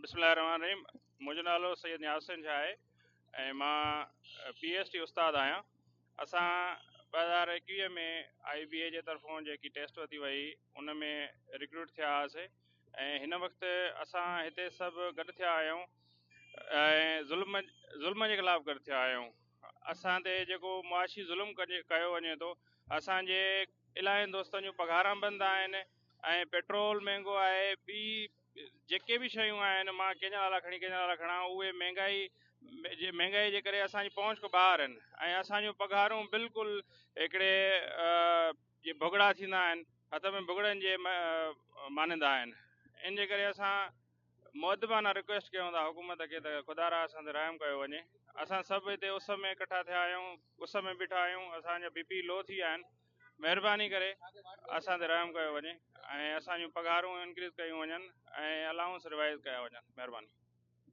बिस्मिल्लाहिर्रहमानिर्रहीम। मुंहिंजो नालो सैयद यासिन शाह आहे ऐं मां PhD उस्तादु आहियां। असां 2021 में IBA जे तरफ़ां जेकी टेस्ट वरिती वई उन में रिक्रूट थिया हुआसीं ऐं हिन वक़्तु असां हिते सभु गॾु थिया आहियूं ऐं ज़ुल्म जे ख़िलाफ़ु गॾु थिया आहियूं। असां ते जेको मुआशी ज़ुल्म कयो वञे थो, असांजे इलाही दोस्तनि जूं पघारां बंदि आहिनि ऐं पेट्रोल महांगो आहे। ॿी जेके बि शयूं आहिनि, मां कंहिंजा नाला खणां, उहे महांगाई जे करे असांजी पहुच खां ॿाहिरि आहिनि ऐं असांजूं पघारूं बिल्कुलु हिकिड़े जे भुॻड़ा थींदा आहिनि, हथ में भुॻड़नि जे मानींदा आहिनि। इन जे करे असां मुअदबाना रिक्वेस्ट कयूं था हुकूमत खे त ख़ुदा असां ते रहम कयो वञे। असां सभु हिते उस में इकट्ठा थिया आहियूं, उस में बीठा आहियूं, असांजा BP लो थी विया आहिनि। महिरबानी करे असां ते रहम कयो वञे ऐं असांजूं पघारूं इंक्रीज़ कयूं वञनि ऐं अलाउंस रिवाइज़ कया वञनि। महिरबानी।